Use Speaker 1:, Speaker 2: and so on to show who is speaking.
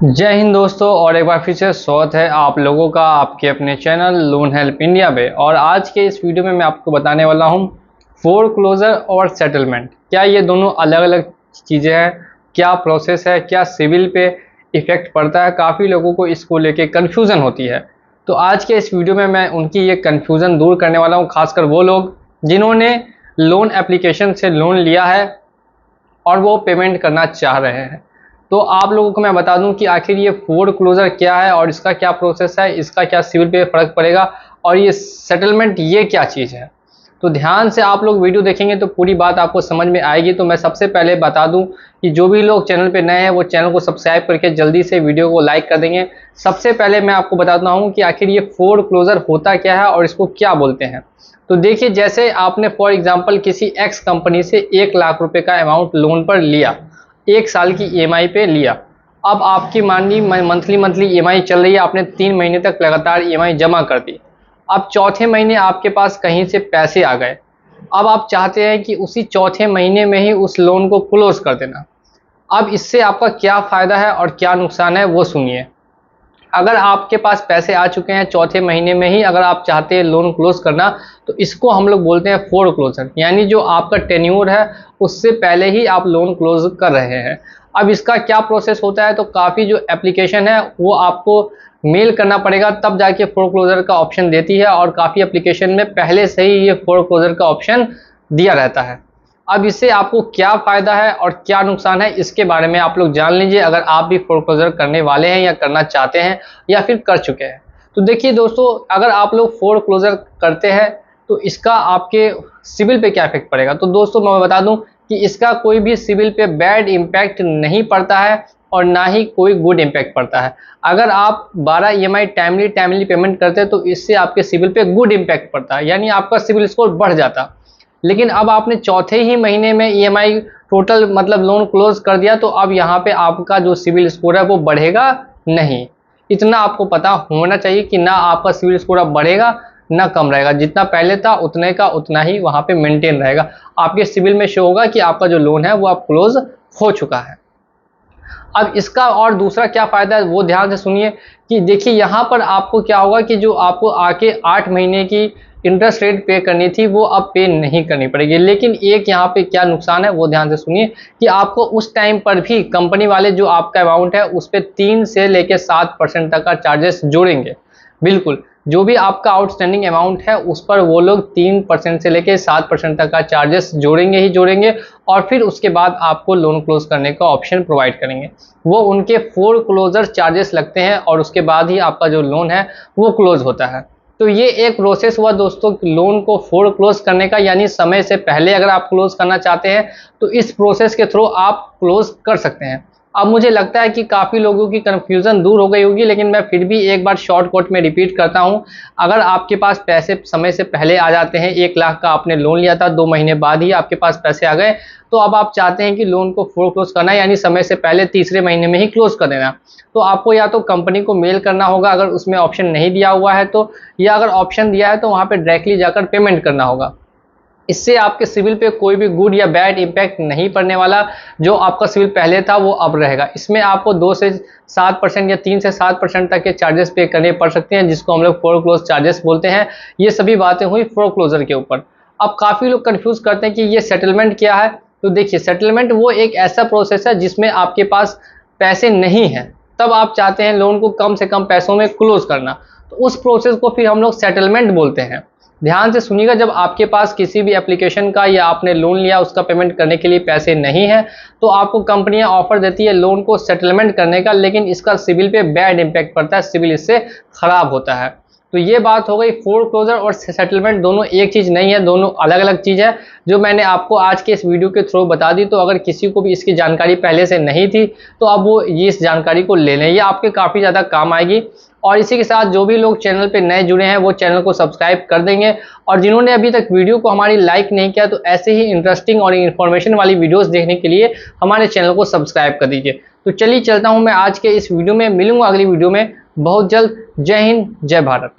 Speaker 1: जय हिंद दोस्तों, और एक बार फिर से स्वागत है आप लोगों का आपके अपने चैनल लोन हेल्प इंडिया पे। और आज के इस वीडियो में मैं आपको बताने वाला हूँ फोरक्लोजर और सेटलमेंट, क्या ये दोनों अलग अलग चीज़ें हैं, क्या प्रोसेस है, क्या सिविल पे इफेक्ट पड़ता है। काफ़ी लोगों को इसको लेके कन्फ्यूज़न होती है। तो आज के इस वीडियो में मैं उनकी ये कन्फ्यूज़न दूर करने वाला हूँ, खासकर वो लोग जिन्होंने लोन एप्लीकेशन से लोन लिया है और वो पेमेंट करना चाह रहे हैं। तो आप लोगों को मैं बता दूं कि आखिर ये फोरक्लोजर क्या है और इसका क्या प्रोसेस है, इसका क्या सिविल पे फ़र्क पड़ेगा, और ये सेटलमेंट ये क्या चीज़ है। तो ध्यान से आप लोग वीडियो देखेंगे तो पूरी बात आपको समझ में आएगी। तो मैं सबसे पहले बता दूं कि जो भी लोग चैनल पे नए हैं वो चैनल को सब्सक्राइब करके जल्दी से वीडियो को लाइक कर देंगे। सबसे पहले मैं आपको बताता हूँ कि आखिर ये फोरक्लोजर होता क्या है और इसको क्या बोलते हैं। तो देखिए, जैसे आपने फॉर एग्जाम्पल किसी एक्स कंपनी से 1 लाख रुपए का अमाउंट लोन पर लिया, 1 साल की ईएमआई पे लिया। अब आपकी माननी मंथली ईएमआई चल रही है, आपने 3 महीने तक लगातार ईएमआई जमा कर दी। अब चौथे महीने आपके पास कहीं से पैसे आ गए। अब आप चाहते हैं कि उसी चौथे महीने में ही उस लोन को क्लोज कर देना। अब इससे आपका क्या फ़ायदा है और क्या नुकसान है वो सुनिए। अगर आपके पास पैसे आ चुके हैं चौथे महीने में ही, अगर आप चाहते हैं लोन क्लोज करना, तो इसको हम लोग बोलते हैं फोरक्लोजर, यानी जो आपका टेन्योर है उससे पहले ही आप लोन क्लोज कर रहे हैं। अब इसका क्या प्रोसेस होता है, तो काफ़ी जो एप्लीकेशन है वो आपको मेल करना पड़ेगा, तब जाके फोरक्लोजर का ऑप्शन देती है। और काफ़ी एप्लीकेशन में पहले से ही ये फोरक्लोजर का ऑप्शन दिया रहता है। अब इससे आपको क्या फ़ायदा है और क्या नुकसान है, इसके बारे में आप लोग जान लीजिए, अगर आप भी फोरक्लोजर करने वाले हैं या करना चाहते हैं या फिर कर चुके हैं। तो देखिए दोस्तों, अगर आप लोग फोरक्लोजर करते हैं तो इसका आपके सिविल पे क्या इफेक्ट पड़ेगा। तो दोस्तों मैं बता दूं कि इसका कोई भी सिविल पे बैड इम्पैक्ट नहीं पड़ता है और ना ही कोई गुड इम्पैक्ट पड़ता है। अगर आप 12 ईएमआई टाइमली पेमेंट करते हैं तो इससे आपके सिविल पे गुड इम्पैक्ट पड़ता है, यानी आपका सिविल स्कोर बढ़ जाता। लेकिन अब आपने चौथे ही महीने में ईएमआई टोटल मतलब लोन क्लोज कर दिया, तो अब यहाँ पे आपका जो सिविल स्कोर है वो बढ़ेगा नहीं। इतना आपको पता होना चाहिए कि ना आपका सिविल स्कोर अब बढ़ेगा ना कम रहेगा, जितना पहले था उतने का उतना ही वहाँ पे मेंटेन रहेगा। आपके सिविल में शो होगा कि आपका जो लोन है वो अब क्लोज हो चुका है। अब इसका और दूसरा क्या फ़ायदा है वो ध्यान से सुनिए कि देखिए, यहाँ पर आपको क्या होगा कि जो आपको आके 8 महीने की इंटरेस्ट रेट पे करनी थी वो अब पे नहीं करनी पड़ेगी। लेकिन एक यहाँ पे क्या नुकसान है वो ध्यान से सुनिए कि आपको उस टाइम पर भी कंपनी वाले जो आपका अमाउंट है उस पर 3 से लेकर 7% तक का चार्जेस जोड़ेंगे। बिल्कुल, जो भी आपका आउटस्टैंडिंग अमाउंट है उस पर वो लोग 3% से लेकर 7% तक का चार्जेस जोड़ेंगे ही जोड़ेंगे, और फिर उसके बाद आपको लोन क्लोज करने का ऑप्शन प्रोवाइड करेंगे। वो उनके फोरक्लोजर चार्जेस लगते हैं और उसके बाद ही आपका जो लोन है वो क्लोज होता है। तो ये एक प्रोसेस हुआ दोस्तों लोन को फोरक्लोज करने का, यानी समय से पहले अगर आप क्लोज करना चाहते हैं तो इस प्रोसेस के थ्रू आप क्लोज कर सकते हैं। अब मुझे लगता है कि काफ़ी लोगों की कन्फ्यूज़न दूर हो गई होगी, लेकिन मैं फिर भी एक बार शॉर्टकट में रिपीट करता हूं। अगर आपके पास पैसे समय से पहले आ जाते हैं, 1 लाख का आपने लोन लिया था, 2 महीने बाद ही आपके पास पैसे आ गए, तो अब आप चाहते हैं कि लोन को फोरक्लोज करना है, यानी समय से पहले तीसरे महीने में ही क्लोज कर देना। तो आपको या तो कंपनी को मेल करना होगा अगर उसमें ऑप्शन नहीं दिया हुआ है तो, या अगर ऑप्शन दिया है तो वहाँ पर डायरेक्टली जाकर पेमेंट करना होगा। इससे आपके सिविल पे कोई भी गुड या बैड इम्पैक्ट नहीं पड़ने वाला। जो आपका सिविल पहले था वो अब रहेगा। इसमें आपको 2 से 7% या 3 से 7% तक के चार्जेस पे करने पड़ सकते हैं, जिसको हम लोग फोरक्लोज चार्जेस बोलते हैं। ये सभी बातें हुई फोरक्लोजर के ऊपर। अब काफ़ी लोग कंफ्यूज करते हैं कि ये सेटलमेंट क्या है। तो देखिए, सेटलमेंट वो एक ऐसा प्रोसेस है जिसमें आपके पास पैसे नहीं हैं, तब आप चाहते हैं लोन को कम से कम पैसों में क्लोज करना, तो उस प्रोसेस को फिर हम लोग सेटलमेंट बोलते हैं। ध्यान से सुनिएगा, जब आपके पास किसी भी एप्लीकेशन का या आपने लोन लिया उसका पेमेंट करने के लिए पैसे नहीं है, तो आपको कंपनियां ऑफर देती है लोन को सेटलमेंट करने का, लेकिन इसका सिविल पे बैड इम्पैक्ट पड़ता है, सिविल इससे खराब होता है। तो ये बात हो गई। फोरक्लोजर और सेटलमेंट दोनों एक चीज़ नहीं है, दोनों अलग अलग चीज़ है, जो मैंने आपको आज के इस वीडियो के थ्रू बता दी। तो अगर किसी को भी इसकी जानकारी पहले से नहीं थी तो अब वो ये इस जानकारी को ले लें, ये आपके काफ़ी ज़्यादा काम आएगी। और इसी के साथ जो भी लोग चैनल पे नए जुड़े हैं वो चैनल को सब्सक्राइब कर देंगे, और जिन्होंने अभी तक वीडियो को हमारी लाइक नहीं किया तो ऐसे ही इंटरेस्टिंग और इन्फॉर्मेशन वाली वीडियोस देखने के लिए हमारे चैनल को सब्सक्राइब कर दीजिए। तो चलिए चलता हूँ मैं आज के इस वीडियो में, मिलूंगा अगली वीडियो में बहुत जल्द। जय हिंद, जय भारत।